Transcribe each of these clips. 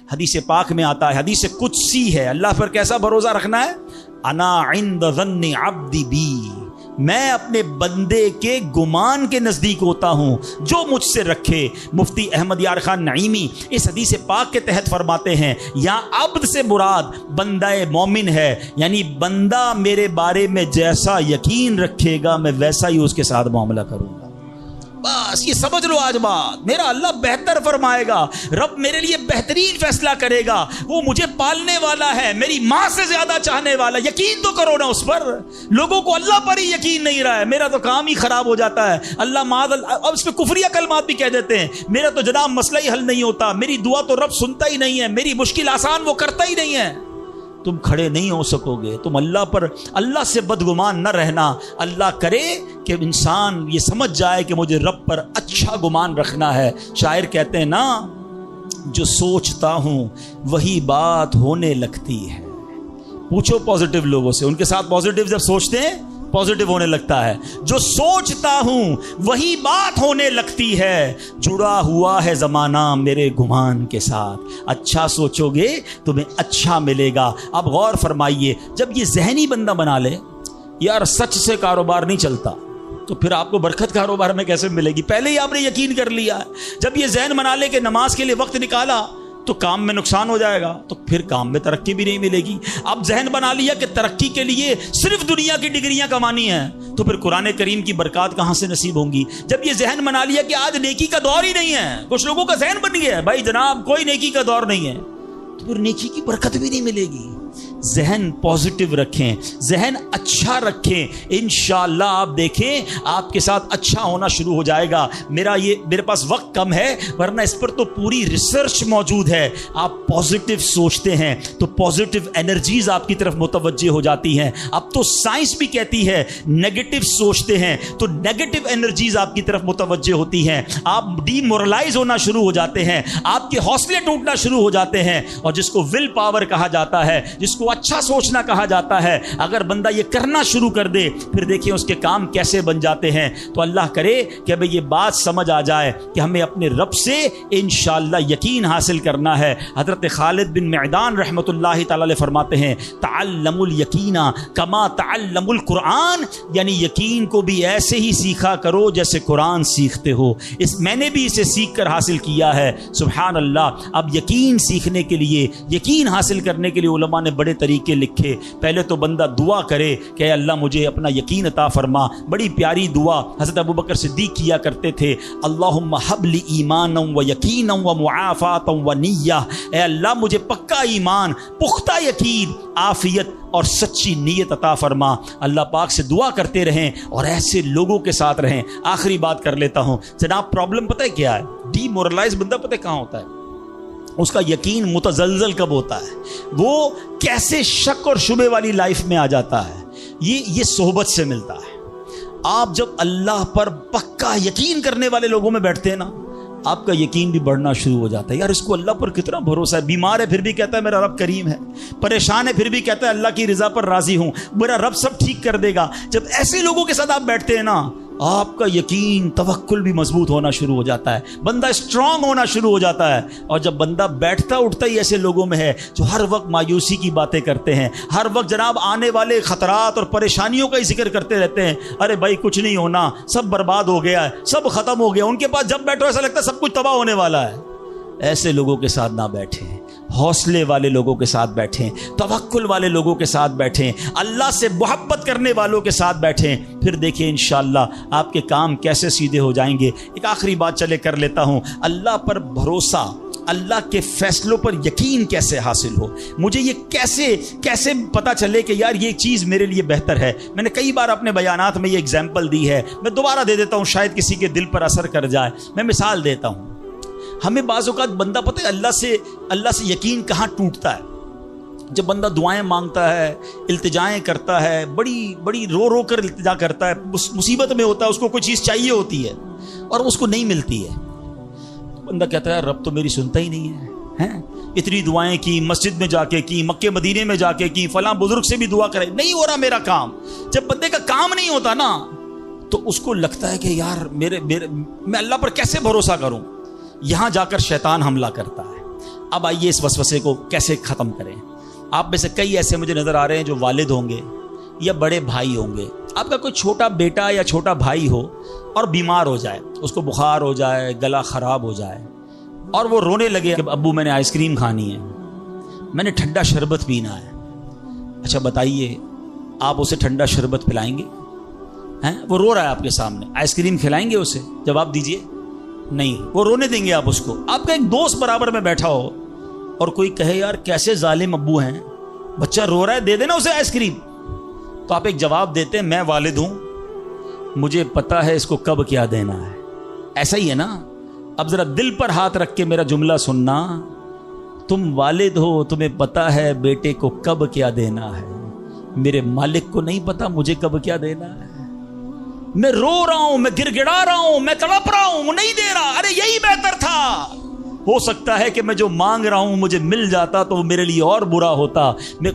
حدیث پاک میں آتا ہے، حدیث قدسی ہے، اللہ پر کیسا بھروسہ رکھنا ہے؟ انا عند ظن عبدی بی، میں اپنے بندے کے گمان کے نزدیک ہوتا ہوں جو مجھ سے رکھے۔ مفتی احمد یار خان نعیمی اس حدیث پاک کے تحت فرماتے ہیں یہاں عبد سے مراد بندہ مومن ہے، یعنی بندہ میرے بارے میں جیسا یقین رکھے گا میں ویسا ہی اس کے ساتھ معاملہ کروں گا۔ بس یہ سمجھ لو آج بات، میرا اللہ بہتر فرمائے گا، رب میرے لیے بہترین فیصلہ کرے گا، وہ مجھے پالنے والا ہے، میری ماں سے زیادہ چاہنے والا، یقین تو کرو نا اس پر۔ لوگوں کو اللہ پر ہی یقین نہیں رہا ہے، میرا تو کام ہی خراب ہو جاتا ہے، اللہ معاذ اب اس پہ کفریہ کلمات بھی کہہ دیتے ہیں، میرا تو جناب مسئلہ ہی حل نہیں ہوتا، میری دعا تو رب سنتا ہی نہیں ہے، میری مشکل آسان وہ کرتا ہی نہیں ہے۔ تم کھڑے نہیں ہو سکو گے، تم اللہ سے بدگمان نہ رہنا۔ اللہ کرے کہ انسان یہ سمجھ جائے کہ مجھے رب پر اچھا گمان رکھنا ہے۔ شاعر کہتے ہیں نا، جو سوچتا ہوں وہی بات ہونے لگتی ہے۔ پوچھو پازیٹیو لوگوں سے، ان کے ساتھ پازیٹیو جب سوچتے ہیں پازیٹیو ہونے لگتا ہے۔ جو سوچتا ہوں وہی بات ہونے لگتی ہے، جڑا ہوا ہے زمانہ میرے گمان کے ساتھ۔ اچھا سوچو گے تمہیں اچھا ملے گا۔ اب غور فرمائیے، جب یہ ذہنی بندہ بنا لے یار سچ سے کاروبار نہیں چلتا، تو پھر آپ کو برکت کاروبار میں کیسے ملے گی؟ پہلے ہی آپ نے یقین کر لیا ہے۔ جب یہ ذہن بنا لے کہ نماز کے لیے وقت نکالا تو کام میں نقصان ہو جائے گا، تو پھر کام میں ترقی بھی نہیں ملے گی۔ اب ذہن بنا لیا کہ ترقی کے لیے صرف دنیا کی ڈگریاں کمانی ہیں، تو پھر قرآن کریم کی برکات کہاں سے نصیب ہوں گی؟ جب یہ ذہن بنا لیا کہ آج نیکی کا دور ہی نہیں ہے، کچھ لوگوں کا ذہن بن گیا ہے بھائی جناب کوئی نیکی کا دور نہیں ہے، تو پھر نیکی کی برکت بھی نہیں ملے گی۔ ذہن پازیٹیو رکھیں، ذہن اچھا رکھیں، انشاءاللہ آپ دیکھیں آپ کے ساتھ اچھا ہونا شروع ہو جائے گا۔ میرے پاس وقت کم ہے، ورنہ اس پر تو پوری ریسرچ موجود ہے۔ آپ پازیٹیو سوچتے ہیں تو پازیٹیو انرجیز آپ کی طرف متوجہ ہو جاتی ہیں۔ اب تو سائنس بھی کہتی ہے نیگیٹو سوچتے ہیں تو نیگیٹو انرجیز آپ کی طرف متوجہ ہوتی ہیں، آپ ڈی مورلائز ہونا شروع ہو جاتے ہیں، آپ کے حوصلے ٹوٹنا شروع ہو جاتے ہیں۔ اور جس کو ول پاور کہا جاتا ہے، جس کو اچھا سوچنا کہا جاتا ہے، اگر بندہ یہ کرنا شروع کر دے پھر دیکھیں اس کے کام کیسے بن جاتے ہیں۔ تو اللہ کرے کہ اب یہ بات سمجھ آ جائے کہ ہمیں اپنے رب سے انشاءاللہ یقین حاصل کرنا ہے۔ حضرت خالد بن معدان رحمۃ اللہ تعالی علیہ فرماتے ہیں تعلموا الیقین کما تعلموا القرآن، یعنی یقین کو بھی ایسے ہی سیکھا کرو جیسے قرآن سیکھتے ہو۔ میں نے بھی اسے سیکھ کر حاصل کیا ہے۔ سبحان اللہ۔ اب یقین سیکھنے کے لیے، یقین حاصل کرنے کے لیے علماء نے بڑے طریقے لکھے۔ پہلے تو بندہ دعا کرے کہ اے اللہ مجھے اپنا یقین عطا فرما۔ بڑی پیاری دعا حضرت ابوبکر صدیق کیا کرتے تھے، اللہم حب لی ایمانا و یقینا و معافاتا و نیہ، اے اللہ مجھے پکا ایمان، پختہ یقین، عافیت اور سچی نیت عطا فرما۔ اللہ پاک سے دعا کرتے رہیں اور ایسے لوگوں کے ساتھ رہیں۔ آخری بات کر لیتا ہوں جناب، پرابلم پتہ ہے کیا ہے؟ ڈی مورلائز بندہ پتہ کہاں ہوتا ہے؟ اس کا یقین متزلزل کب ہوتا ہے؟ وہ کیسے شک اور شبے والی لائف میں آ جاتا ہے؟ یہ صحبت سے ملتا ہے۔ آپ جب اللہ پر پکا یقین کرنے والے لوگوں میں بیٹھتے ہیں نا، آپ کا یقین بھی بڑھنا شروع ہو جاتا ہے۔ یار اس کو اللہ پر کتنا بھروسہ ہے، بیمار ہے پھر بھی کہتا ہے میرا رب کریم ہے، پریشان ہے پھر بھی کہتا ہے اللہ کی رضا پر راضی ہوں، میرا رب سب ٹھیک کر دے گا۔ جب ایسے لوگوں کے ساتھ آپ بیٹھتے ہیں نا، آپ کا یقین توکل بھی مضبوط ہونا شروع ہو جاتا ہے، بندہ اسٹرانگ ہونا شروع ہو جاتا ہے۔ اور جب بندہ بیٹھتا اٹھتا ہی ایسے لوگوں میں ہے جو ہر وقت مایوسی کی باتیں کرتے ہیں، ہر وقت جناب آنے والے خطرات اور پریشانیوں کا ہی ذکر کرتے رہتے ہیں، ارے بھائی کچھ نہیں ہونا، سب برباد ہو گیا ہے، سب ختم ہو گیا، ان کے پاس جب بیٹھو ایسا لگتا ہے سب کچھ تباہ ہونے والا ہے۔ ایسے لوگوں کے ساتھ نہ بیٹھیں، حوصلے والے لوگوں کے ساتھ بیٹھیں، توکل والے لوگوں کے ساتھ بیٹھیں، اللہ سے محبت کرنے والوں کے ساتھ بیٹھیں، پھر دیکھیں انشاءاللہ آپ کے کام کیسے سیدھے ہو جائیں گے۔ ایک آخری بات چلے کر لیتا ہوں، اللہ پر بھروسہ، اللہ کے فیصلوں پر یقین کیسے حاصل ہو؟ مجھے یہ کیسے پتا چلے کہ یار یہ چیز میرے لیے بہتر ہے؟ میں نے کئی بار اپنے بیانات میں یہ اگزامپل دی ہے، میں دوبارہ دے دیتا ہوں، شاید کسی کے دل پر اثر کر جائے۔ میں مثال دیتا ہوں، ہمیں بعض اوقات بندہ پتہ ہے اللہ سے یقین کہاں ٹوٹتا ہے؟ جب بندہ دعائیں مانگتا ہے، التجائیں کرتا ہے، بڑی رو کر التجا کرتا ہے، مصیبت میں ہوتا ہے، اس کو کوئی چیز چاہیے ہوتی ہے اور اس کو نہیں ملتی ہے، بندہ کہتا ہے رب تو میری سنتا ہی نہیں ہے، اتنی دعائیں کی، مسجد میں جا کے کی، مکے مدینے میں جا کے کی، فلاں بزرگ سے بھی دعا کرے، نہیں ہو رہا میرا کام۔ جب بندے کا کام نہیں ہوتا نا تو اس کو لگتا ہے کہ یار میں اللہ پر کیسے بھروسہ کروں؟ یہاں جا کر شیطان حملہ کرتا ہے۔ اب آئیے اس وسوسے کو کیسے ختم کریں. آپ میں سے کئی ایسے مجھے نظر آ رہے ہیں جو والد ہوں گے یا بڑے بھائی ہوں گے. آپ کا کوئی چھوٹا بیٹا یا چھوٹا بھائی ہو اور بیمار ہو جائے, اس کو بخار ہو جائے, گلا خراب ہو جائے, اور وہ رونے لگے کہ ابو میں نے آئس کریم کھانی ہے, میں نے ٹھنڈا شربت پینا ہے. اچھا بتائیے, آپ اسے ٹھنڈا شربت پلائیں گے؟ وہ رو رہا ہے آپ کے سامنے, آئس کریم کھلائیں گے اسے؟ جواب دیجئے نہیں. وہ رونے دیں گے آپ اس کو؟ آپ کا ایک دوست برابر میں بیٹھا ہو اور کوئی کہے یار کیسے ظالم ابو ہیں, بچہ رو رہا ہے, دے دینا اسے آئس کریم. تو آپ ایک جواب دیتے ہیں, میں والد ہوں, مجھے پتا ہے اس کو کب کیا دینا ہے. ایسا ہی ہے نا. اب ذرا دل پر ہاتھ رکھ کے میرا جملہ سننا, تم والد ہو, تمہیں پتا ہے بیٹے کو کب کیا دینا ہے. میرے مالک کو نہیں پتا مجھے کب کیا دینا ہے. میں رو رہا ہوں, میں گر گڑا رہا ہوں, میں تڑپ رہا ہوں, وہ نہیں دے رہا. ارے یہی بہتر تھا. ہو سکتا ہے کہ میں جو مانگ رہا ہوں مجھے مل جاتا تو وہ میرے لیے اور برا ہوتا.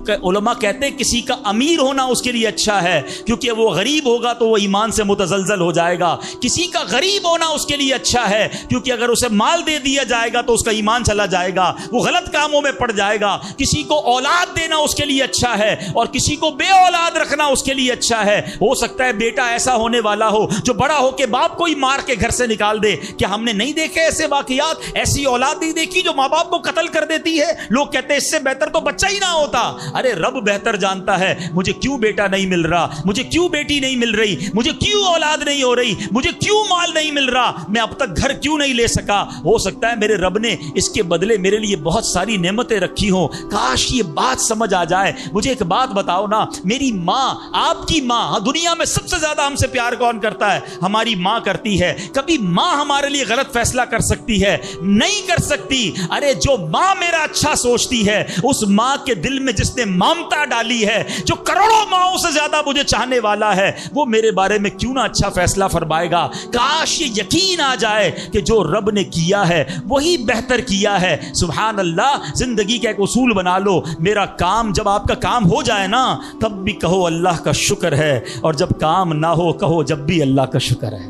علماء کہتے ہیں کسی کا امیر ہونا اس کے لیے اچھا ہے, کیونکہ وہ غریب ہوگا تو وہ ایمان سے متزلزل ہو جائے گا. کسی کا غریب ہونا اس کے لیے اچھا ہے, کیونکہ اگر اسے مال دے دیا جائے گا تو اس کا ایمان چلا جائے گا, وہ غلط کاموں میں پڑ جائے گا. کسی کو اولاد دینا اس کے لیے اچھا ہے, اور کسی کو بے اولاد رکھنا اس کے لیے اچھا ہے. ہو سکتا ہے بیٹا ایسا ہونے والا ہو جو بڑا ہو کے باپ کو ہی مار کے گھر سے نکال دے. کیا ہم نے نہیں دیکھے ایسے واقعات؟ ایسی اولاد نہیں دیکھی جو ماں باپ کو قتل کر دیتی ہے؟ لوگ کہتے ہیں اس سے بہتر تو بچہ ہی نہ ہوتا. ارے رب بہتر جانتا ہے مجھے کیوں بیٹا نہیں مل رہا, مجھے کیوں بیٹی نہیں مل رہی, مجھے کیوں اولاد نہیں ہو رہی, مجھے کیوں مال نہیں مل رہا, میں اب تک گھر کیوں نہیں لے سکا. ہو سکتا ہے میرے رب نے اس کے بدلے میرے لیے بہت ساری نعمتیں رکھی ہوں. کاش یہ بات سمجھ آ جائے. مجھے ایک بات بتاؤ نا, میری ماں, آپ کی ماں, دنیا میں سب سے زیادہ ہم سے پیار کون کرتا ہے؟ ہماری ماں کرتی ہے. کبھی ماں ہمارے لیے غلط فیصلہ کر سکتی ہے؟ نہیں کر سکتی. ارے جو ماں میرا اچھا سوچتی ہے, اس ماں کے دل میں جس نے ممتا ڈالی ہے, جو کروڑوں ماؤں سے زیادہ مجھے چاہنے والا ہے, وہ میرے بارے میں کیوں نہ اچھا فیصلہ فرمائے گا. کاش یہ یقین آ جائے کہ جو رب نے کیا ہے وہی بہتر کیا ہے. سبحان اللہ. زندگی کا ایک اصول بنا لو, میرا کام, جب آپ کا کام ہو جائے نا تب بھی کہو اللہ کا شکر ہے, اور جب کام نہ ہو کہو جب بھی اللہ کا شکر ہے.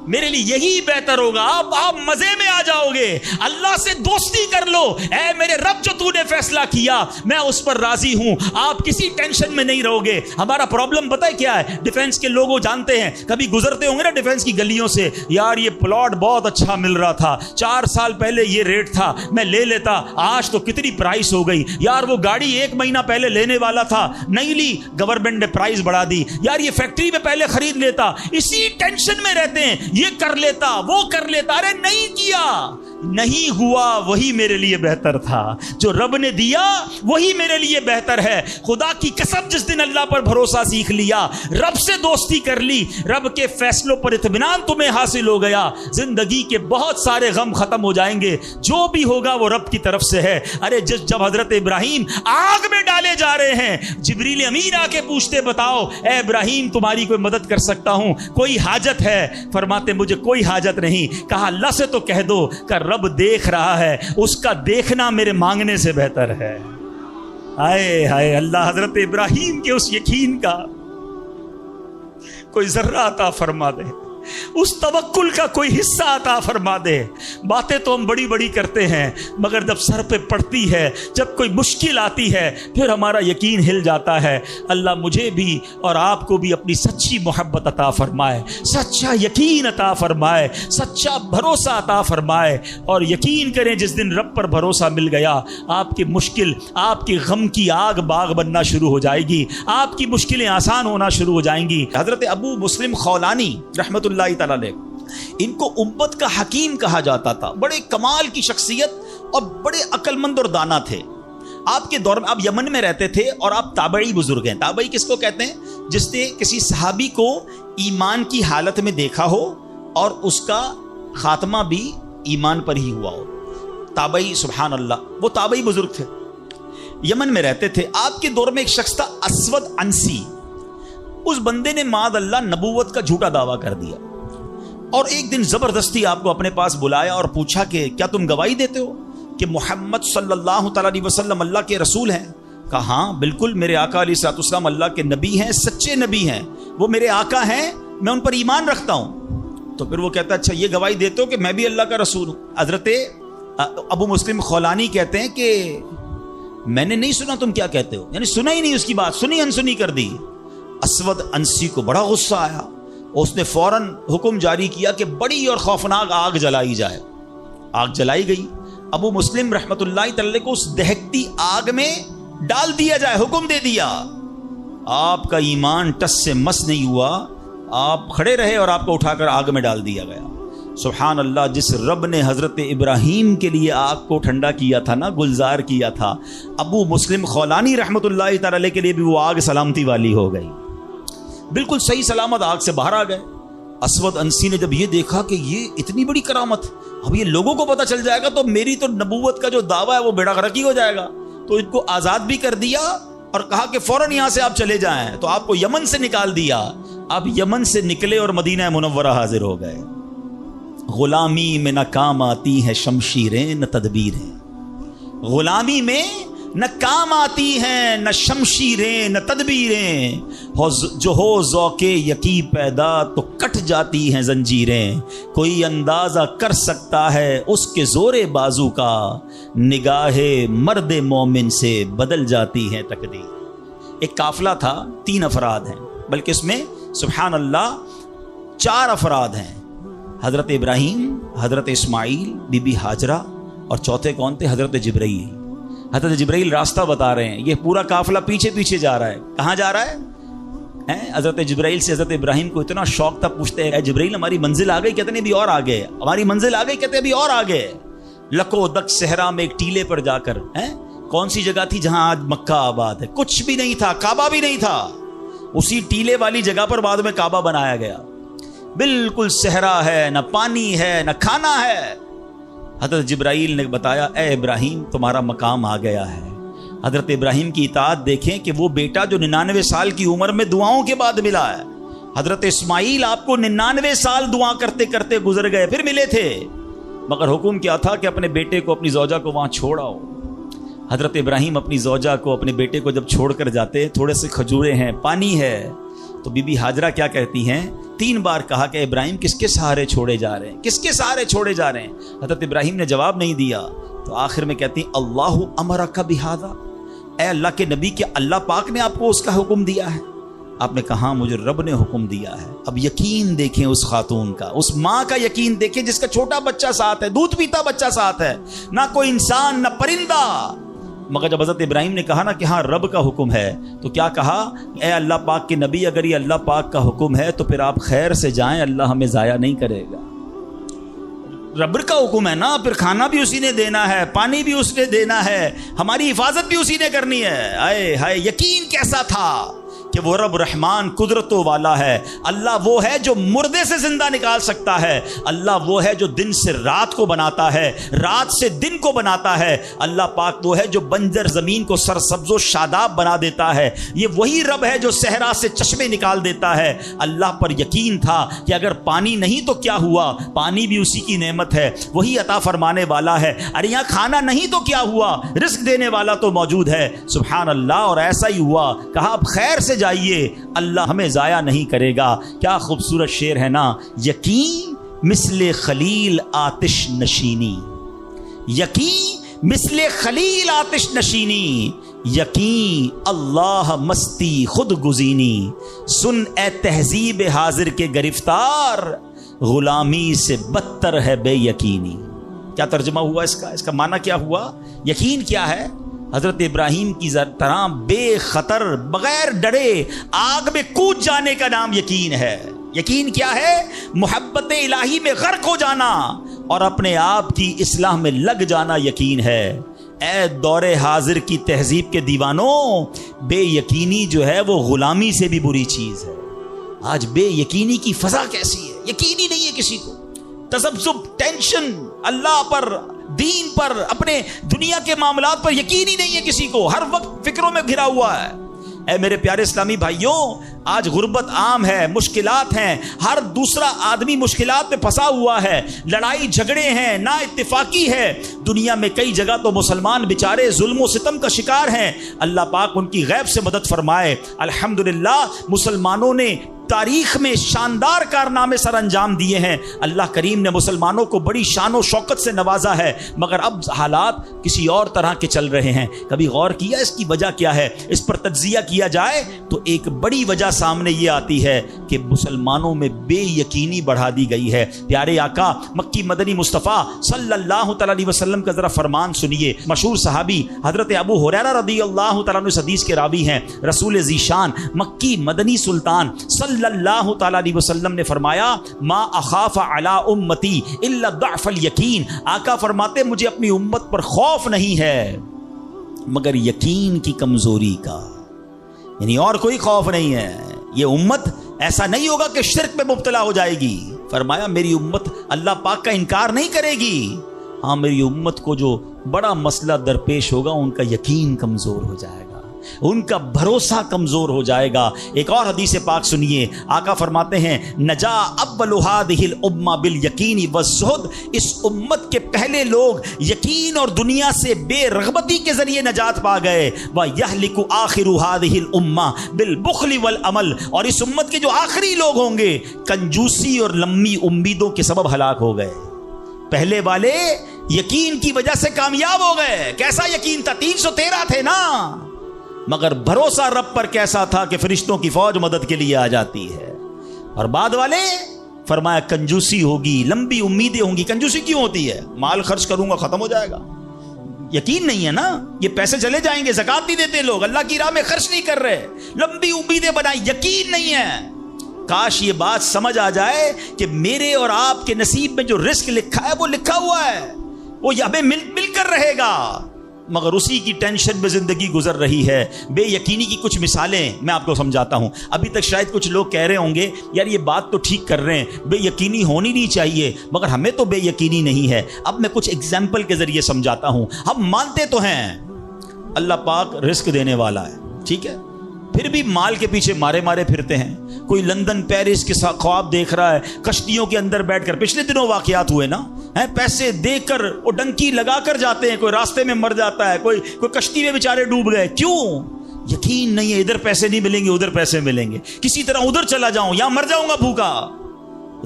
میرے لیے یہی بہتر ہوگا. آپ مزے میں آ جاؤ گے. اللہ سے دوستی کر لو. اے میرے رب, جو تو نے فیصلہ کیا میں اس پر راضی ہوں. آپ کسی ٹینشن میں نہیں رہو گے. ہمارا پرابلم پتہ ہے کیا ہے؟ ڈیفنس کے لوگ جانتے ہیں, کبھی گزرتے ہوں گے نا ڈیفنس کی گلیوں سے, یار یہ پلاٹ بہت اچھا مل رہا تھا, 4 سال پہلے یہ ریٹ تھا, میں لے لیتا, آج تو کتنی پرائس ہو گئی. یار وہ گاڑی 1 مہینہ پہلے لینے والا تھا, نہیں لی, گورنمنٹ نے پرائس بڑھا دی. یار یہ فیکٹری میں پہلے خرید لیتا. اسی ٹینشن میں رہتے ہیں, یہ کر لیتا, وہ کر لیتا. ارے نہیں کیا, نہیں ہوا, وہی میرے لیے بہتر تھا. جو رب نے دیا وہی میرے لیے بہتر ہے. خدا کی قسم, جس دن اللہ پر بھروسہ سیکھ لیا, رب سے دوستی کر لی, رب کے فیصلوں پر اطمینان تمہیں حاصل ہو گیا, زندگی کے بہت سارے غم ختم ہو جائیں گے. جو بھی ہوگا وہ رب کی طرف سے ہے. ارے جب حضرت ابراہیم آگ میں ڈالے جا رہے ہیں, جبریل امین آ کے پوچھتے, بتاؤ اے ابراہیم تمہاری کوئی مدد کر سکتا ہوں, کوئی حاجت ہے؟ فرماتے مجھے کوئی حاجت نہیں. کہا اللہ سے تو کہہ دو کہ رب دیکھ رہا ہے, اس کا دیکھنا میرے مانگنے سے بہتر ہے. ہائے ہائے اللہ, حضرت ابراہیم کے اس یقین کا کوئی ذرہ عطا فرما دے, اس توکل کا کوئی حصہ عطا فرما دے. باتیں تو ہم بڑی بڑی کرتے ہیں, مگر جب سر پہ پڑتی ہے, جب کوئی مشکل آتی ہے, پھر ہمارا یقین ہل جاتا ہے. اللہ مجھے بھی اور آپ کو بھی اپنی سچی محبت عطا فرمائے, سچا یقین عطا فرمائے, سچا بھروسہ عطا فرمائے. اور یقین کریں جس دن رب پر بھروسہ مل گیا, آپ کی مشکل, آپ کی غم کی آگ باغ بننا شروع ہو جائے گی, آپ کی مشکلیں آسان ہونا شروع ہو جائیں گی. حضرت ابو مسلم خولانی رحمۃ اللہ تعالی علیہ, ان کو امت کا حکیم کہا جاتا تھا. بڑے کمال کی شخصیت اور بڑے عقل مند اور دانا تھے. آپ کے دور میں, آپ یمن میں رہتے تھے اور آپ تابعی بزرگ ہیں. تابعی کس کو کہتے ہیں؟ جس نے کسی صحابی کو ایمان کی حالت میں دیکھا ہو اور اس کا خاتمہ بھی ایمان پر ہی ہوا ہو. تابعی, سبحان اللہ, وہ تابعی بزرگ تھے, یمن میں رہتے تھے. آپ کے دور میں ایک شخص تھا اسود انسی. اس بندے نے معاذ اللہ نبوت کا جھوٹا دعویٰ کر دیا, اور ایک دن زبردستی آپ کو اپنے پاس بلایا اور پوچھا کہ کیا تم گواہی دیتے ہو کہ محمد صلی اللہ تعالی علیہ وسلم اللہ کے رسول ہیں؟ کہا ہاں بالکل, میرے آقا علیہ الصلوۃ والسلام اللہ کے نبی ہیں, سچے نبی ہیں, وہ میرے آقا ہیں, میں ان پر ایمان رکھتا ہوں. تو پھر وہ کہتا اچھا یہ گواہی دیتے ہو کہ میں بھی اللہ کا رسول ہوں؟ حضرت ابو مسلم خولانی کہتے ہیں کہ میں نے نہیں سنا تم کیا کہتے ہو، یعنی سنا ہی نہیں اس کی بات، سنی انسنی کر دی۔ اسود انسی کو بڑا غصہ آیا، اس نے فوراً حکم جاری کیا کہ بڑی اور خوفناک آگ جلائی جائے۔ آگ جلائی گئی، ابو مسلم رحمت اللہ تعالی کو اس دہکتی آگ میں ڈال دیا جائے، حکم دے دیا۔ آپ کا ایمان ٹس سے مس نہیں ہوا، آپ کھڑے رہے اور آپ کو اٹھا کر آگ میں ڈال دیا گیا۔ سبحان اللہ، جس رب نے حضرت ابراہیم کے لیے آگ کو ٹھنڈا کیا تھا نا، گلزار کیا تھا، ابو مسلم خولانی رحمت اللہ تعالی کے لیے بھی وہ آگ سلامتی والی ہو گئی، بالکل صحیح سلامت آگ سے باہر آ گئے۔ اسود انسی نے جب یہ دیکھا کہ یہ اتنی بڑی کرامت، اب یہ لوگوں کو پتہ چل جائے گا تو میری تو نبوت کا جو دعویٰ ہے وہ بیڑا غرق ہی ہو جائے گا، تو ان کو آزاد بھی کر دیا اور کہا کہ فوراً یہاں سے آپ چلے جائیں۔ تو آپ کو یمن سے نکال دیا، آپ یمن سے نکلے اور مدینہ منورہ حاضر ہو گئے۔ غلامی میں نہ کام آتی ہے شمشیریں نہ تدبیریں، غلامی میں نہ کام آتی ہیں نہ شمشیریں نہ تدبیریں، جو ہو ذوق یقی پیدا تو کٹ جاتی ہیں زنجیریں، کوئی اندازہ کر سکتا ہے اس کے زور بازو کا، نگاہ مرد مومن سے بدل جاتی ہے تقدیر۔ ایک قافلہ تھا، 3 افراد ہیں، بلکہ اس میں سبحان اللہ 4 افراد ہیں، حضرت ابراہیم، حضرت اسماعیل، بی بی ہاجرہ، اور چوتھے کون تھے؟ حضرت جبرائیل۔ حضرت جبرائیل راستہ بتا رہے ہیں، یہ پورا قافلہ پیچھے پیچھے جا رہا ہے۔ کہاں جا رہا ہے؟ حضرت جبرائیل سے حضرت ابراہیم کو اتنا شوق تھا، پوچھتے ہیں اے جبرائیل ہماری منزل آ گئی؟ کہتے ہیں ابھی اور آگے، ہماری منزل آ گئی؟ کہتے ہیں ابھی اور آگے۔ لکو دک صحرا میں ایک ٹیلے پر جا کر، کون سی جگہ تھی جہاں آج مکہ آباد ہے؟ کچھ بھی نہیں تھا، کعبہ بھی نہیں تھا، اسی ٹیلے والی جگہ پر بعد میں کعبہ بنایا گیا۔ بالکل صحرا ہے، نہ پانی ہے نہ کھانا ہے۔ حضرت جبرائیل نے بتایا اے ابراہیم تمہارا مقام آ گیا ہے۔ حضرت ابراہیم کی اطاعت دیکھیں کہ وہ بیٹا جو 99 سال کی عمر میں دعاؤں کے بعد ملا ہے، حضرت اسماعیل آپ کو 99 سال دعا کرتے کرتے گزر گئے، پھر ملے تھے، مگر حکم کیا تھا کہ اپنے بیٹے کو، اپنی زوجہ کو وہاں چھوڑ آؤ۔ حضرت ابراہیم اپنی زوجہ کو، اپنے بیٹے کو جب چھوڑ کر جاتے، تھوڑے سے کھجورے ہیں، پانی ہے، تو بی بی ہاجرہ کیا کہتی ہیں؟ 3 بار کہا کہ ابراہیم کس کے سہارے چھوڑے جا رہے ہیں، کس کے سہارے چھوڑے جا رہے ہیں؟ حضرت ابراہیم نے جواب نہیں دیا، تو آخر میں کہتی ہیں اللہ امرک بہذا، اے اللہ کے نبی، کیا اللہ پاک نے آپ کو اس کا حکم دیا ہے؟ آپ نے کہا مجھے رب نے حکم دیا ہے۔ اب یقین دیکھیں اس خاتون کا، اس ماں کا یقین دیکھیں جس کا چھوٹا بچہ ساتھ ہے، دودھ پیتا بچہ ساتھ ہے، نہ کوئی انسان نہ پرندہ۔ مگر جب حضرت ابراہیم نے کہا نا کہ ہاں رب کا حکم ہے، تو کیا کہا؟ اے اللہ پاک کے نبی، اگر یہ اللہ پاک کا حکم ہے تو پھر آپ خیر سے جائیں، اللہ ہمیں ضائع نہیں کرے گا۔ رب کا حکم ہے نا، پھر کھانا بھی اسی نے دینا ہے، پانی بھی اس نے دینا ہے، ہماری حفاظت بھی اسی نے کرنی ہے۔ آئے ہائے، یقین کیسا تھا کہ وہ رب رحمان قدرتوں والا ہے۔ اللہ وہ ہے جو مردے سے زندہ نکال سکتا ہے، اللہ وہ ہے جو دن سے رات کو بناتا ہے، رات سے دن کو بناتا ہے، اللہ پاک وہ ہے جو بنجر زمین کو سرسبز و شاداب بنا دیتا ہے، یہ وہی رب ہے جو صحرا سے چشمے نکال دیتا ہے۔ اللہ پر یقین تھا کہ اگر پانی نہیں تو کیا ہوا، پانی بھی اسی کی نعمت ہے، وہی عطا فرمانے والا ہے۔ ارے یہاں کھانا نہیں تو کیا ہوا، رزق دینے والا تو موجود ہے، سبحان اللہ۔ اور ایسا ہی ہوا، کہا اب خیر سے جائیے، اللہ ہمیں ضائع نہیں کرے گا۔ کیا خوبصورت شعر ہے نا، یقین مثل خلیل آتش نشینی، یقین مثل خلیل آتش نشینی، یقین اللہ مستی خود گزینی، سن اے تہذیب حاضر کے گرفتار، غلامی سے بدتر ہے بے یقینی۔ کیا ترجمہ ہوا اس کا؟ اس کا معنی کیا ہوا؟ یقین کیا ہے؟ حضرت ابراہیم کی طرح بے خطر، بغیر ڈرے آگ میں کود جانے کا نام یقین ہے۔ یقین کیا ہے؟ محبت الہی میں غرق ہو جانا اور اپنے آپ کی اصلاح میں لگ جانا یقین ہے۔ اے دور حاضر کی تہذیب کے دیوانوں، بے یقینی جو ہے وہ غلامی سے بھی بری چیز ہے۔ آج بے یقینی کی فضا کیسی ہے، یقین ہی نہیں ہے کسی کو، تذبذب، ٹینشن، اللہ پر، دین پر، اپنے دنیا کے معاملات پر یقین ہی نہیں ہے کسی کو، ہر وقت فکروں میں گھرا ہوا ہے۔ اے میرے پیارے اسلامی بھائیوں، آج غربت عام ہے، مشکلات ہیں، ہر دوسرا آدمی مشکلات میں پھنسا ہوا ہے، لڑائی جھگڑے ہیں، نا اتفاقی ہے، دنیا میں کئی جگہ تو مسلمان بیچارے ظلم و ستم کا شکار ہیں۔ اللہ پاک ان کی غیب سے مدد فرمائے۔ الحمدللہ مسلمانوں نے تاریخ میں شاندار کارنامے سر انجام دیے ہیں. اللہ کریم نے مسلمانوں کو بڑی شان و شوکت سے نوازا ہے, مگر اب حالات کسی اور طرح کے چل رہے ہیں. کبھی غور کیا اس کی وجہ کیا ہے؟ اس پر تجزیہ کیا جائے تو ایک بڑی وجہ سامنے یہ آتی ہے کہ مسلمانوں میں بے یقینی بڑھا دی گئی ہے. پیارے آقا مکی مدنی مصطفیٰ صلی اللہ تعالی علیہ وسلم کا ذرا فرمان سنیے. مشہور صحابی حضرت ابو ہریرہ رضی اللہ تعالیٰ عنہ اس حدیث کے راوی ہیں. رسول ذیشان مکی مدنی سلطان صلی اللہ تعالی علیہ وسلم نے فرمایا ما اخاف علی امتی الا ضعف الیقین. آقا فرماتے مجھے اپنی امت پر خوف نہیں ہے مگر یقین کی کمزوری کا, یعنی اور کوئی خوف نہیں ہے. یہ امت ایسا نہیں ہوگا کہ شرک میں مبتلا ہو جائے گی. فرمایا میری امت اللہ پاک کا انکار نہیں کرے گی, ہاں میری امت کو جو بڑا مسئلہ درپیش ہوگا ان کا یقین کمزور ہو جائے گا, ان کا بھروسہ کمزور ہو جائے گا. ایک اور حدیث پاک سنیے. آقا فرماتے ہیں نجا اول هذه الامه بالیقین والزہد. اس امت کے پہلے لوگ یقین اور دنیا سے بے رغبتی کے ذریعے نجات پا گئے. ویہلک آخر هذه الامه بالبخل والعمل. اور اس امت کے جو آخری لوگ ہوں گے کنجوسی اور لمبی امیدوں کے سبب ہلاک ہو گئے. پہلے والے یقین کی وجہ سے کامیاب ہو گئے. کیسا یقین تھا؟ 313 تھے نا, مگر بھروسہ رب پر کیسا تھا کہ فرشتوں کی فوج مدد کے لیے آ جاتی ہے. اور بعد والے فرمایا کنجوسی ہوگی, لمبی امیدیں ہوں گی. کنجوسی کیوں ہوتی ہے؟ مال خرچ کروں گا ختم ہو جائے گا, یقین نہیں ہے نا, یہ پیسے چلے جائیں گے. زکات نہیں دیتے لوگ, اللہ کی راہ میں خرچ نہیں کر رہے, لمبی امیدیں بنائی, یقین نہیں ہے. کاش یہ بات سمجھ آ جائے کہ میرے اور آپ کے نصیب میں جو رزق لکھا ہے وہ لکھا ہوا ہے, وہ ہمیں مل کر رہے گا, مگر اسی کی ٹینشن میں زندگی گزر رہی ہے. بے یقینی کی کچھ مثالیں میں آپ کو سمجھاتا ہوں. ابھی تک شاید کچھ لوگ کہہ رہے ہوں گے یار یہ بات تو ٹھیک کر رہے ہیں, بے یقینی ہونی نہیں چاہیے, مگر ہمیں تو بے یقینی نہیں ہے. اب میں کچھ ایگزامپل کے ذریعے سمجھاتا ہوں. ہم مانتے تو ہیں اللہ پاک رزق دینے والا ہے, ٹھیک ہے, پھر بھی مال کے پیچھے مارے پھرتے ہیں. کوئی لندن پیرس کے ساتھ خواب دیکھ رہا ہے, کشتیوں کے اندر بیٹھ کر. پچھلے دنوں واقعات ہوئے نا, پیسے دے کر وہ ڈنکی لگا کر جاتے ہیں, کوئی راستے میں مر جاتا ہے, کوئی کشتی میں بیچارے ڈوب گئے. کیوں؟ یقین نہیں ہے ادھر پیسے نہیں ملیں گے ادھر پیسے ملیں گے, کسی طرح ادھر چلا جاؤں یا مر جاؤں گا بھوکا.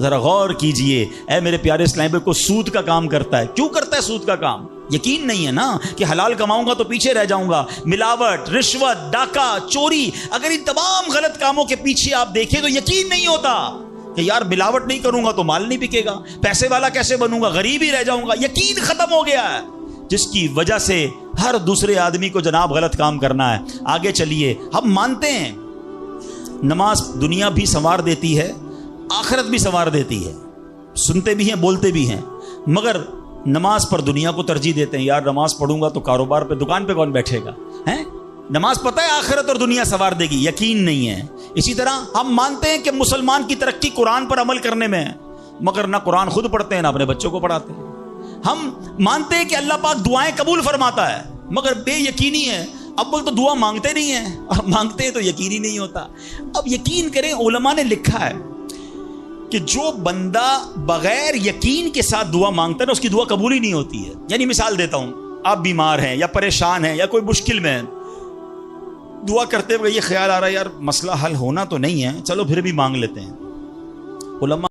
ذرا غور کیجئے اے میرے پیارے اسلام بھائی, کو سود کا کام کرتا ہے. کیوں کرتا ہے سود کا کام؟ یقین نہیں ہے نا کہ حلال کماؤں گا تو پیچھے رہ جاؤں گا. ملاوٹ, رشوت, ڈاکہ, چوری, اگر ان تمام غلط کاموں کے پیچھے آپ دیکھیں تو یقین نہیں ہوتا کہ یار ملاوٹ نہیں کروں گا تو مال نہیں بکے گا, پیسے والا کیسے بنوں گا, غریب ہی رہ جاؤں گا. یقین ختم ہو گیا ہے, جس کی وجہ سے ہر دوسرے آدمی کو جناب غلط کام کرنا ہے. آگے چلیے. ہم مانتے ہیں نماز دنیا بھی سنوار دیتی ہے, آخرت بھی سنوار دیتی ہے, سنتے بھی ہیں بولتے بھی ہیں, مگر نماز پر دنیا کو ترجیح دیتے ہیں. یار نماز پڑھوں گا تو کاروبار پہ دکان پہ کون بیٹھے گا, ہیں؟ نماز پتہ ہے آخرت اور دنیا سنوار دے گی, یقین نہیں ہے. اسی طرح ہم مانتے ہیں کہ مسلمان کی ترقی قرآن پر عمل کرنے میں ہے, مگر نہ قرآن خود پڑھتے ہیں نہ اپنے بچوں کو پڑھاتے ہیں. ہم مانتے ہیں کہ اللہ پاک دعائیں قبول فرماتا ہے, مگر بے یقینی ہے. اب تو دعا مانگتے نہیں ہیں, اور مانگتے ہیں تو یقینی نہیں ہوتا. اب یقین کریں, علماء نے لکھا ہے کہ جو بندہ بغیر یقین کے ساتھ دعا مانگتا ہے نا اس کی دعا قبول ہی نہیں ہوتی ہے. یعنی مثال دیتا ہوں, آپ بیمار ہیں یا پریشان ہیں یا کوئی مشکل میں ہیں, دعا کرتے ہوئے یہ خیال آ رہا ہے یار مسئلہ حل ہونا تو نہیں ہے, چلو پھر بھی مانگ لیتے ہیں. علماء